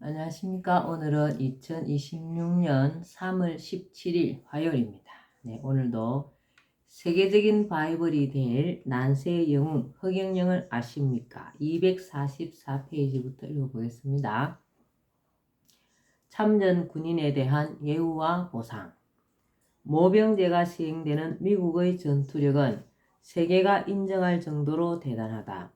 안녕하십니까. 오늘은 2026년 3월 17일 화요일입니다. 네, 오늘도 세계적인 바이블이 될 난세의 영웅 허경영을 아십니까? 244페이지부터 읽어보겠습니다. 참전 군인에 대한 예우와 보상. 모병제가 시행되는 미국의 전투력은 세계가 인정할 정도로 대단하다.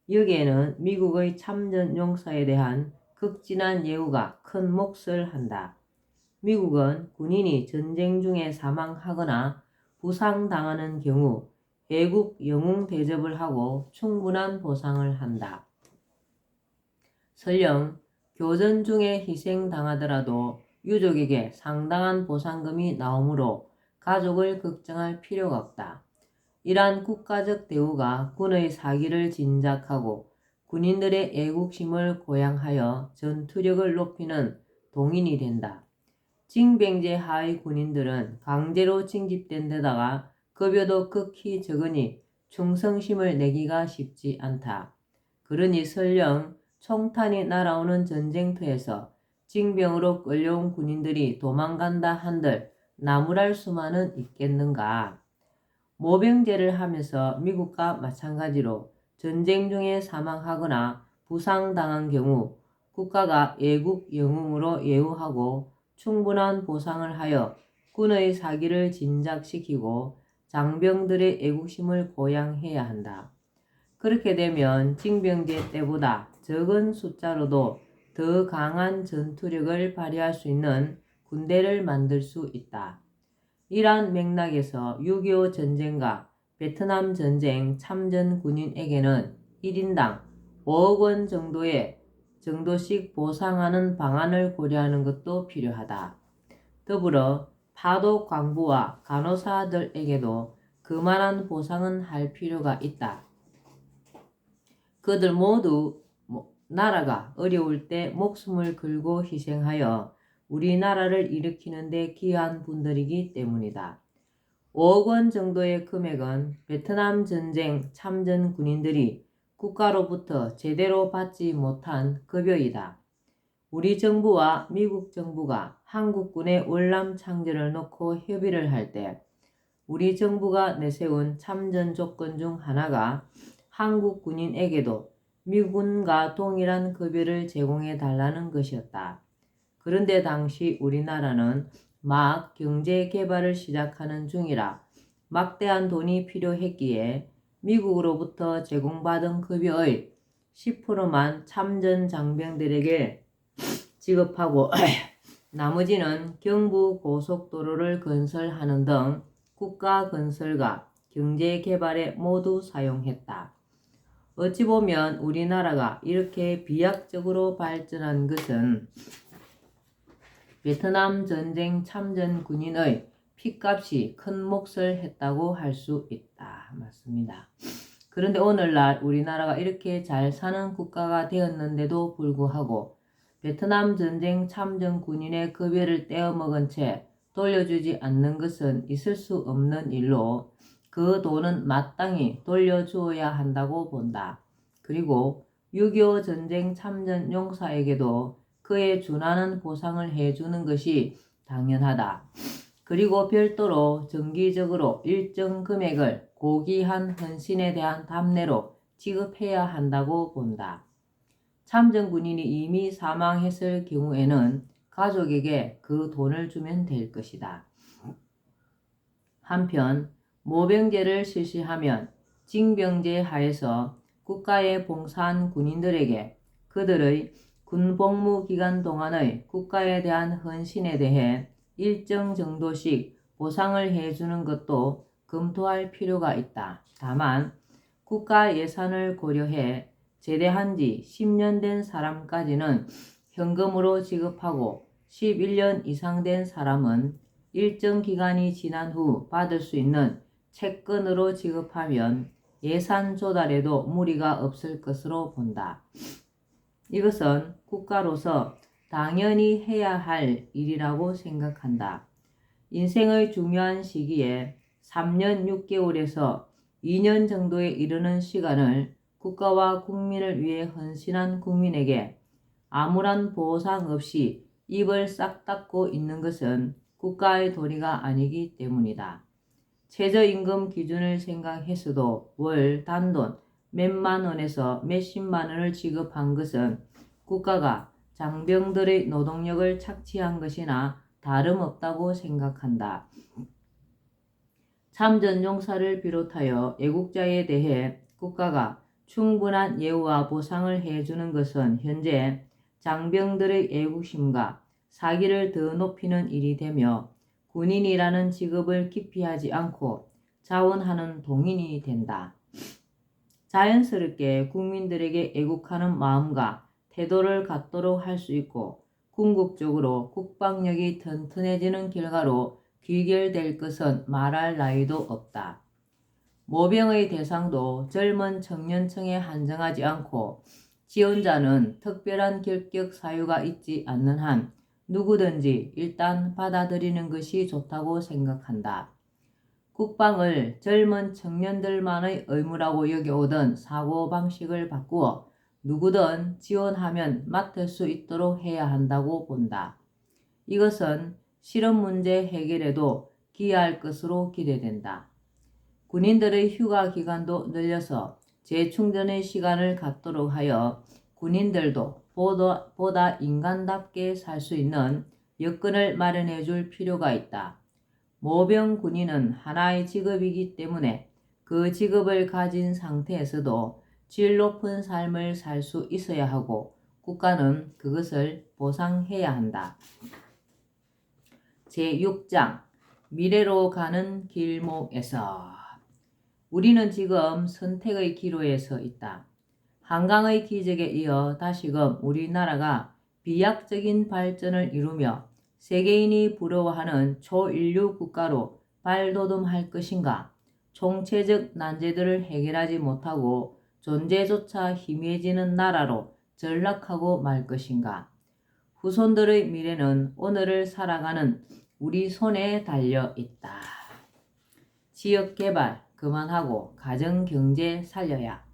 여기에는 미국의 참전 용사에 대한 극진한 예우가 큰 몫을 한다. 미국은 군인이 전쟁 중에 사망하거나 부상당하는 경우 애국 영웅 대접을 하고 충분한 보상을 한다. 설령 교전 중에 희생당하더라도 유족에게 상당한 보상금이 나오므로 가족을 걱정할 필요가 없다. 이러한 국가적 대우가 군의 사기를 진작하고 군인들의 애국심을 고양하여 전투력을 높이는 동인이 된다. 징병제 하의 군인들은 강제로 징집된 데다가 급여도 극히 적으니 충성심을 내기가 쉽지 않다. 그러니 설령 총탄이 날아오는 전쟁터에서 징병으로 끌려온 군인들이 도망간다 한들 나무랄 수만은 있겠는가. 모병제를 하면서 미국과 마찬가지로 전쟁 중에 사망하거나 부상당한 경우 국가가 애국 영웅으로 예우하고 충분한 보상을 하여 군의 사기를 진작시키고 장병들의 애국심을 고양해야 한다. 그렇게 되면 징병제 때보다 적은 숫자로도 더 강한 전투력을 발휘할 수 있는 군대를 만들 수 있다. 이러한 맥락에서 6.25 전쟁과 베트남 전쟁 참전 군인에게는 1인당 5억 원 정도씩 보상하는 방안을 고려하는 것도 필요하다. 더불어 파독 광부와 간호사들에게도 그만한 보상은 할 필요가 있다. 그들 모두 나라가 어려울 때 목숨을 걸고 희생하여 우리나라를 일으키는 데 기여한 분들이기 때문이다. 5억 원 정도의 금액은 베트남 전쟁 참전 군인들이 국가로부터 제대로 받지 못한 급여이다. 우리 정부와 미국 정부가 한국군의 월남 창제를 놓고 협의를 할 때 우리 정부가 내세운 참전 조건 중 하나가 한국 군인에게도 미군과 동일한 급여를 제공해 달라는 것이었다. 그런데 당시 우리나라는 막 경제 개발을 시작하는 중이라 막대한 돈이 필요했기에 미국으로부터 제공받은 급여의 10%만 참전 장병들에게 지급하고 나머지는 경부 고속도로를 건설하는 등 국가 건설과 경제 개발에 모두 사용했다. 어찌 보면 우리나라가 이렇게 비약적으로 발전한 것은 베트남 전쟁 참전 군인의 핏값이 큰 몫을 했다고 할 수 있다. 맞습니다. 그런데 오늘날 우리나라가 이렇게 잘 사는 국가가 되었는데도 불구하고 베트남 전쟁 참전 군인의 급여를 떼어먹은 채 돌려주지 않는 것은 있을 수 없는 일로 그 돈은 마땅히 돌려주어야 한다고 본다. 그리고 6.25 전쟁 참전 용사에게도 그에 준하는 보상을 해주는 것이 당연하다. 그리고 별도로 정기적으로 일정 금액을 고귀한 헌신에 대한 답례로 지급해야 한다고 본다. 참전 군인이 이미 사망했을 경우에는 가족에게 그 돈을 주면 될 것이다. 한편 모병제를 실시하면 징병제 하에서 국가에 봉사한 군인들에게 그들의 군복무 기간 동안의 국가에 대한 헌신에 대해 일정 정도씩 보상을 해주는 것도 검토할 필요가 있다. 다만 국가 예산을 고려해 제대한 지 10년 된 사람까지는 현금으로 지급하고 11년 이상 된 사람은 일정 기간이 지난 후 받을 수 있는 채권으로 지급하면 예산 조달에도 무리가 없을 것으로 본다. 이것은 국가로서 당연히 해야 할 일이라고 생각한다. 인생의 중요한 시기에 3년 6개월에서 2년 정도에 이르는 시간을 국가와 국민을 위해 헌신한 국민에게 아무런 보상 없이 입을 싹 닫고 있는 것은 국가의 도리가 아니기 때문이다. 최저임금 기준을 생각했어도 월 단돈 몇만 원에서 몇십만 원을 지급한 것은 국가가 장병들의 노동력을 착취한 것이나 다름없다고 생각한다. 참전용사를 비롯하여 애국자에 대해 국가가 충분한 예우와 보상을 해주는 것은 현재 장병들의 애국심과 사기를 더 높이는 일이 되며 군인이라는 직업을 기피하지 않고 자원하는 동인이 된다. 자연스럽게 국민들에게 애국하는 마음과 태도를 갖도록 할 수 있고 궁극적으로 국방력이 튼튼해지는 결과로 귀결될 것은 말할 나위도 없다. 모병의 대상도 젊은 청년층에 한정하지 않고 지원자는 특별한 결격 사유가 있지 않는 한 누구든지 일단 받아들이는 것이 좋다고 생각한다. 국방을 젊은 청년들만의 의무라고 여겨오던 사고방식을 바꾸어 누구든 지원하면 맡을 수 있도록 해야 한다고 본다. 이것은 실업 문제 해결에도 기여할 것으로 기대된다. 군인들의 휴가 기간도 늘려서 재충전의 시간을 갖도록 하여 군인들도 보다 인간답게 살 수 있는 여건을 마련해 줄 필요가 있다. 모병 군인은 하나의 직업이기 때문에 그 직업을 가진 상태에서도 질 높은 삶을 살 수 있어야 하고 국가는 그것을 보상해야 한다. 제6장 미래로 가는 길목에서 우리는 지금 선택의 기로에 서 있다. 한강의 기적에 이어 다시금 우리나라가 비약적인 발전을 이루며 세계인이 부러워하는 초인류 국가로 발돋움할 것인가? 총체적 난제들을 해결하지 못하고 존재조차 희미해지는 나라로 전락하고 말 것인가? 후손들의 미래는 오늘을 살아가는 우리 손에 달려 있다. 지역개발 그만하고 가정경제 살려야.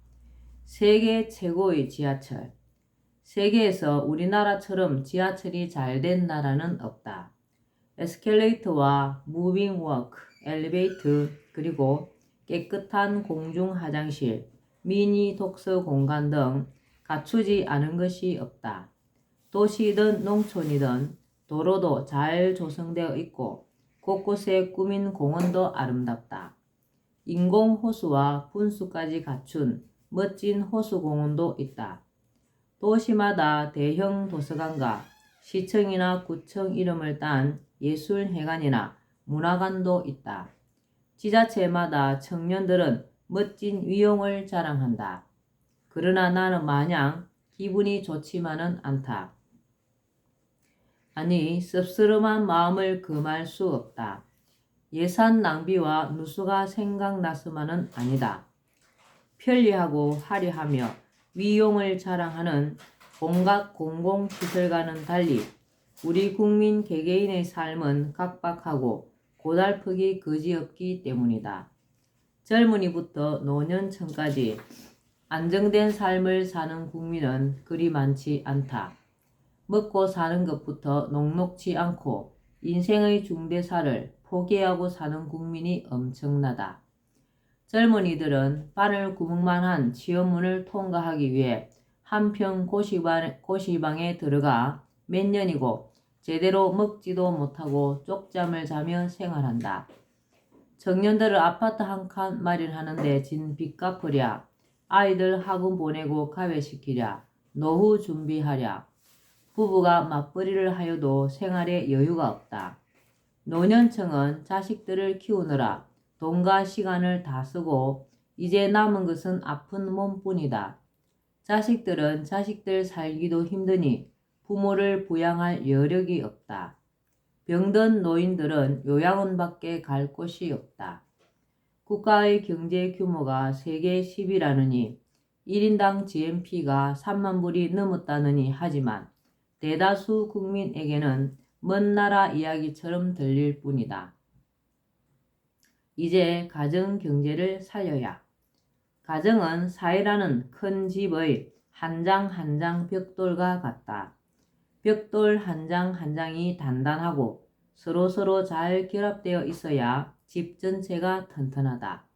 세계 최고의 지하철. 세계에서 우리나라처럼 지하철이 잘 된 나라는 없다. 에스컬레이터와 무빙워크, 엘리베이터, 그리고 깨끗한 공중 화장실, 미니 독서 공간 등 갖추지 않은 것이 없다. 도시이든 농촌이든 도로도 잘 조성되어 있고 곳곳에 꾸민 공원도 아름답다. 인공호수와 분수까지 갖춘 멋진 호수공원도 있다. 도시마다 대형 도서관과 시청이나 구청 이름을 딴 예술회관이나 문화관도 있다. 지자체마다 청년들은 멋진 위용을 자랑한다. 그러나 나는 마냥 기분이 좋지만은 않다. 아니, 씁쓸한 마음을 금할 수 없다. 예산 낭비와 누수가 생각나서만은 아니다. 편리하고 화려하며 위용을 자랑하는 온갖 공공시설과는 달리 우리 국민 개개인의 삶은 각박하고 고달프기 그지없기 때문이다. 젊은이부터 노년층까지 안정된 삶을 사는 국민은 그리 많지 않다. 먹고 사는 것부터 녹록지 않고 인생의 중대사를 포기하고 사는 국민이 엄청나다. 젊은이들은 바늘 구멍만한 지원문을 통과하기 위해 한평 고시방에 들어가 몇 년이고 제대로 먹지도 못하고 쪽잠을 자며 생활한다. 청년들은 아파트 한 칸 마련하는데 진 빚 갚으랴, 아이들 학원 보내고 가외시키랴, 노후 준비하랴, 부부가 맞벌이를 하여도 생활에 여유가 없다. 노년층은 자식들을 키우느라 돈과 시간을 다 쓰고 이제 남은 것은 아픈 몸뿐이다. 자식들은 자식들 살기도 힘드니 부모를 부양할 여력이 없다. 병든 노인들은 요양원밖에 갈 곳이 없다. 국가의 경제 규모가 세계 10위라느니 1인당 GNP가 3만 불이 넘었다느니 하지만 대다수 국민에게는 먼 나라 이야기처럼 들릴 뿐이다. 이제 가정 경제를 살려야. 가정은 사회라는 큰 집의 한 장 한 장 벽돌과 같다. 벽돌 한 장 한 장이 단단하고 서로서로 잘 결합되어 있어야 집 전체가 튼튼하다.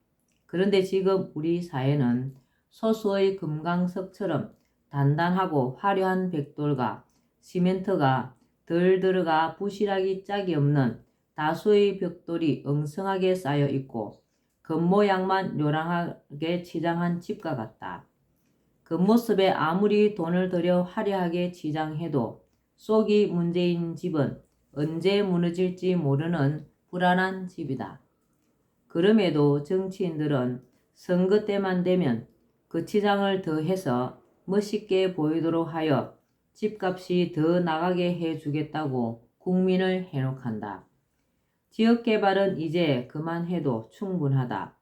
그런데 지금 우리 사회는 소수의 금강석처럼 단단하고 화려한 벽돌과 시멘트가 덜 들어가 부실하기 짝이 없는 다수의 벽돌이 엉성하게 쌓여 있고 겉모양만 요란하게 치장한 집과 같다. 겉모습에 아무리 돈을 들여 화려하게 치장해도 속이 문제인 집은 언제 무너질지 모르는 불안한 집이다. 그럼에도 정치인들은 선거 때만 되면 그 치장을 더해서 멋있게 보이도록 하여 집값이 더 나가게 해주겠다고 국민을 해놓간다. 지역개발은 이제 그만해도 충분하다.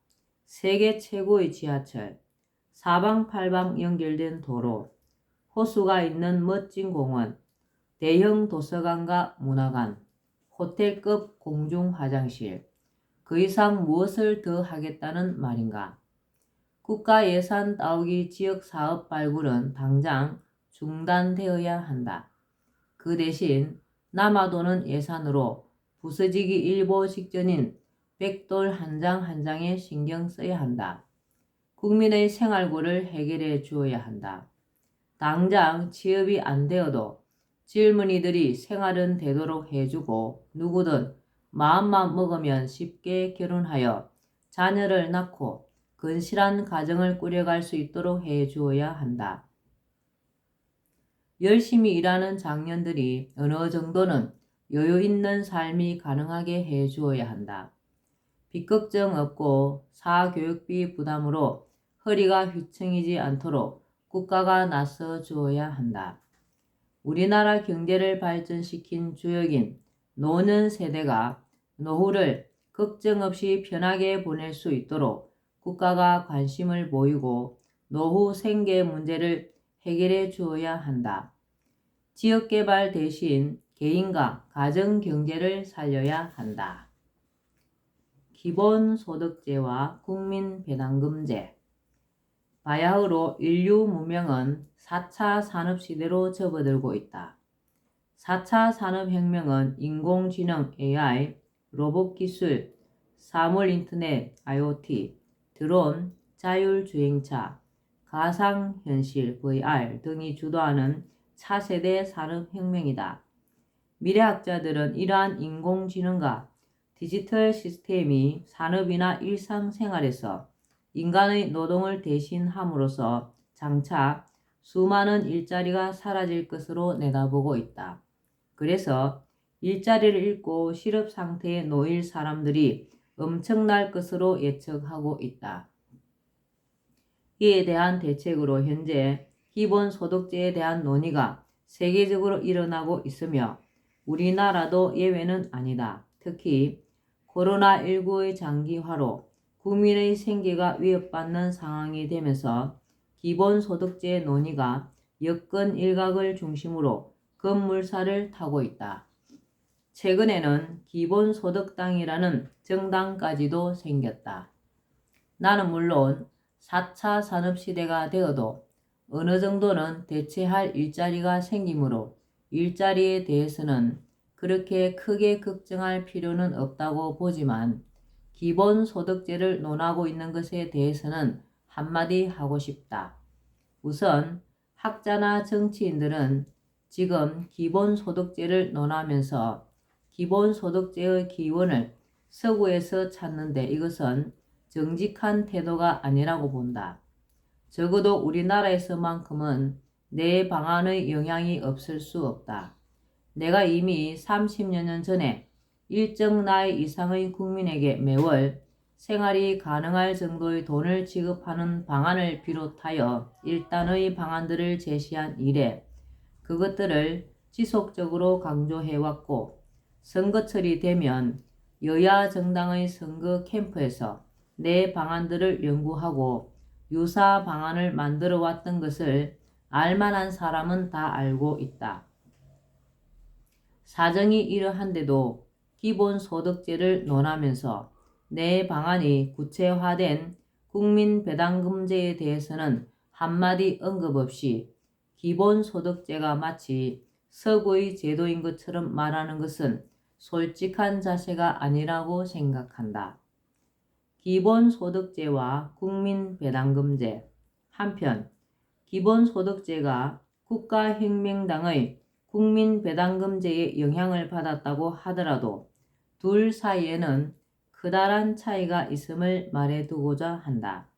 세계 최고의 지하철, 사방팔방 연결된 도로, 호수가 있는 멋진 공원, 대형 도서관과 문화관, 호텔급 공중 화장실, 그 이상 무엇을 더 하겠다는 말인가? 국가 예산 따오기 지역 사업 발굴은 당장 중단되어야 한다. 그 대신 남아도는 예산으로 부서지기 일보 직전인 벽돌 한 장 한 장에 신경 써야 한다. 국민의 생활고를 해결해 주어야 한다. 당장 취업이 안 되어도 젊은이들이 생활은 되도록 해주고 누구든 마음만 먹으면 쉽게 결혼하여 자녀를 낳고 건실한 가정을 꾸려갈 수 있도록 해주어야 한다. 열심히 일하는 장년들이 어느 정도는 여유 있는 삶이 가능하게 해주어야 한다. 빚 걱정 없고 사교육비 부담으로 허리가 휘청이지 않도록 국가가 나서 주어야 한다. 우리나라 경제를 발전시킨 주역인 노년 세대가 노후를 걱정 없이 편하게 보낼 수 있도록 국가가 관심을 보이고 노후 생계 문제를 해결해 주어야 한다. 지역개발 대신 개인과 가정경제를 살려야 한다. 기본소득제와 국민배당금제. 바야흐로 인류 문명은 4차 산업시대로 접어들고 있다. 4차 산업혁명은 인공지능 AI, 로봇기술, 사물인터넷 IoT, 드론, 자율주행차, 가상현실 VR 등이 주도하는 차세대 산업혁명이다. 미래학자들은 이러한 인공지능과 디지털 시스템이 산업이나 일상생활에서 인간의 노동을 대신함으로써 장차 수많은 일자리가 사라질 것으로 내다보고 있다. 그래서 일자리를 잃고 실업 상태에 놓일 사람들이 엄청날 것으로 예측하고 있다. 이에 대한 대책으로 현재 기본소득제에 대한 논의가 세계적으로 일어나고 있으며 우리나라도 예외는 아니다. 특히 코로나19의 장기화로 국민의 생계가 위협받는 상황이 되면서 기본소득제 논의가 여권 일각을 중심으로 급물살을 타고 있다. 최근에는 기본소득당이라는 정당까지도 생겼다. 나는 물론 4차 산업시대가 되어도 어느 정도는 대체할 일자리가 생기므로 일자리에 대해서는 그렇게 크게 걱정할 필요는 없다고 보지만 기본소득제를 논하고 있는 것에 대해서는 한마디 하고 싶다. 우선 학자나 정치인들은 지금 기본소득제를 논하면서 기본소득제의 기원을 서구에서 찾는데 이것은 정직한 태도가 아니라고 본다. 적어도 우리나라에서만큼은 내 방안의 영향이 없을 수 없다. 내가 이미 30여 년 전에 일정 나이 이상의 국민에게 매월 생활이 가능할 정도의 돈을 지급하는 방안을 비롯하여 일단의 방안들을 제시한 이래 그것들을 지속적으로 강조해왔고 선거철이 되면 여야 정당의 선거 캠프에서 내 방안들을 연구하고 유사 방안을 만들어 왔던 것을 알만한 사람은 다 알고 있다. 사정이 이러한데도 기본소득제를 논하면서 내 방안이 구체화된 국민배당금제에 대해서는 한마디 언급 없이 기본소득제가 마치 서구의 제도인 것처럼 말하는 것은 솔직한 자세가 아니라고 생각한다. 기본소득제와 국민배당금제. 한편 기본소득제가 국가혁명당의 국민배당금제의 영향을 받았다고 하더라도 둘 사이에는 크다란 차이가 있음을 말해두고자 한다.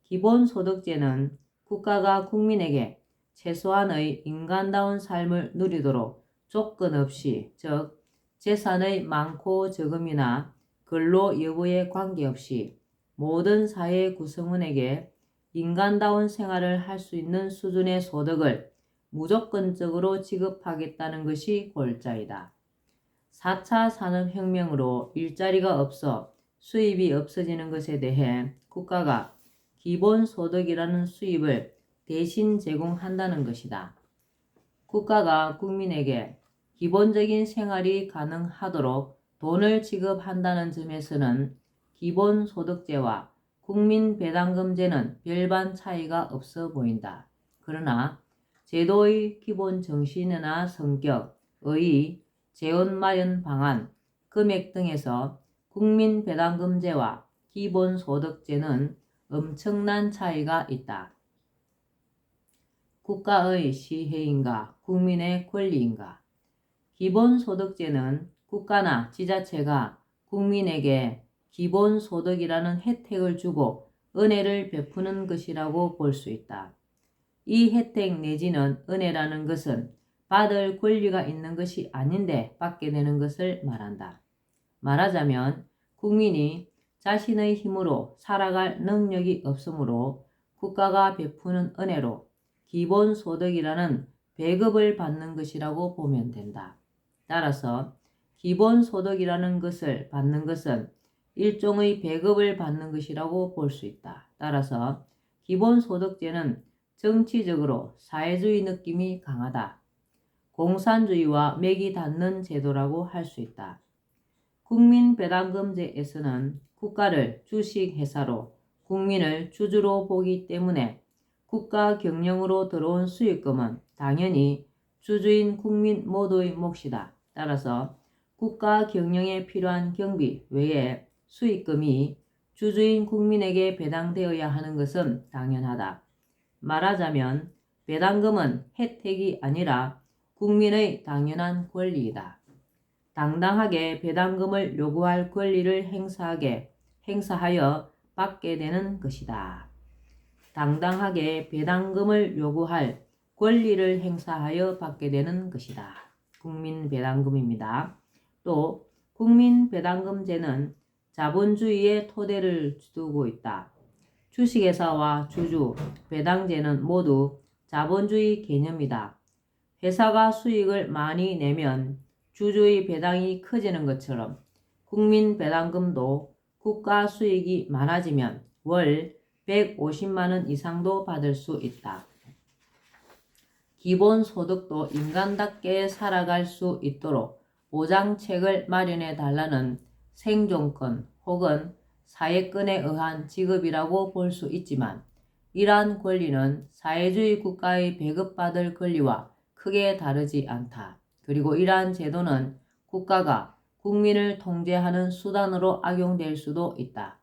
기본소득제는 국가가 국민에게 최소한의 인간다운 삶을 누리도록 조건 없이, 즉 재산의 많고 적음이나 근로 여부에 관계없이 모든 사회 구성원에게 인간다운 생활을 할 수 있는 수준의 소득을 무조건적으로 지급하겠다는 것이 골자이다. 4차 산업혁명으로 일자리가 없어 수입이 없어지는 것에 대해 국가가 기본소득이라는 수입을 대신 제공한다는 것이다. 국가가 국민에게 기본적인 생활이 가능하도록 돈을 지급한다는 점에서는 기본소득제와 국민배당금제는 별반 차이가 없어 보인다. 그러나 제도의 기본 정신이나 성격, 의의, 재원 마련 방안, 금액 등에서 국민배당금제와 기본소득제는 엄청난 차이가 있다. 국가의 시혜인가 국민의 권리인가? 기본소득제는 국가나 지자체가 국민에게 기본소득이라는 혜택을 주고 은혜를 베푸는 것이라고 볼 수 있다. 이 혜택 내지는 은혜라는 것은 받을 권리가 있는 것이 아닌데 받게 되는 것을 말한다. 말하자면 국민이 자신의 힘으로 살아갈 능력이 없으므로 국가가 베푸는 은혜로 기본소득이라는 배급을 받는 것이라고 보면 된다. 따라서 기본소득이라는 것을 받는 것은 일종의 배급을 받는 것이라고 볼 수 있다. 따라서 기본소득제는 정치적으로 사회주의 느낌이 강하다. 공산주의와 맥이 닿는 제도라고 할 수 있다. 국민배당금제에서는 국가를 주식회사로 국민을 주주로 보기 때문에 국가 경영으로 들어온 수익금은 당연히 주주인 국민 모두의 몫이다. 따라서 국가 경영에 필요한 경비 외에 수익금이 주주인 국민에게 배당되어야 하는 것은 당연하다. 말하자면 배당금은 혜택이 아니라 국민의 당연한 권리이다. 당당하게 배당금을 요구할 권리를 행사하여 받게 되는 것이다. 당당하게 배당금을 요구할 권리를 행사하여 받게 되는 것이다. 국민배당금입니다. 또 국민배당금제는 자본주의의 토대를 두고 있다. 주식회사와 주주, 배당제는 모두 자본주의 개념이다. 회사가 수익을 많이 내면 주주의 배당이 커지는 것처럼 국민배당금도 국가 수익이 많아지면 월 150만원 이상도 받을 수 있다. 기본소득도 인간답게 살아갈 수 있도록 보장책을 마련해 달라는 생존권 혹은 사회권에 의한 지급이라고 볼 수 있지만 이러한 권리는 사회주의 국가의 배급받을 권리와 크게 다르지 않다. 그리고 이러한 제도는 국가가 국민을 통제하는 수단으로 악용될 수도 있다.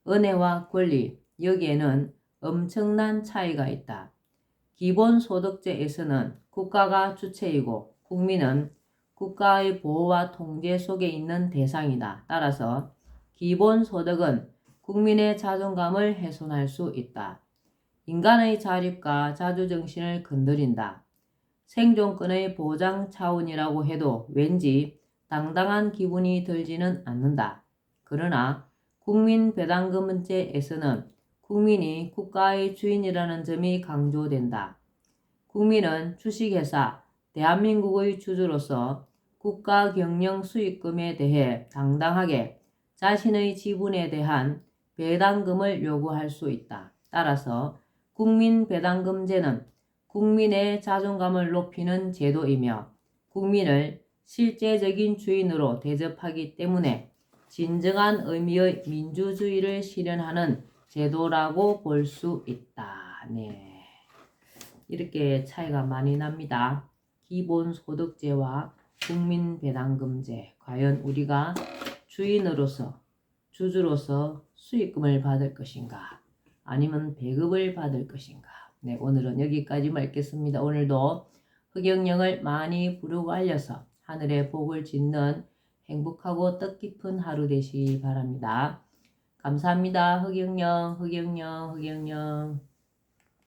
은혜와 권리, 여기에는 엄청난 차이가 있다. 기본소득제에서는 국가가 주체이고 국민은 국가의 보호와 통제 속에 있는 대상이다. 따라서 기본소득은 국민의 자존감을 훼손할 수 있다. 인간의 자립과 자주정신을 건드린다. 생존권의 보장 차원이라고 해도 왠지 당당한 기분이 들지는 않는다. 그러나 국민배당금제에서는 국민이 국가의 주인이라는 점이 강조된다. 국민은 주식회사, 대한민국의 주주로서 국가 경영 수익금에 대해 당당하게 자신의 지분에 대한 배당금을 요구할 수 있다. 따라서 국민배당금제는 국민의 자존감을 높이는 제도이며 국민을 실제적인 주인으로 대접하기 때문에 진정한 의미의 민주주의를 실현하는 제도라고 볼 수 있다. 네. 이렇게 차이가 많이 납니다. 기본소득제와 국민배당금제. 과연 우리가 주인으로서, 주주로서 수익금을 받을 것인가? 아니면 배급을 받을 것인가? 네, 오늘은 여기까지만 읽겠습니다. 오늘도 흑영령을 많이 부르고 알려서 하늘의 복을 짓는 행복하고 뜻깊은 하루 되시기 바랍니다. 감사합니다. 흑영령, 흑영령, 흑영령.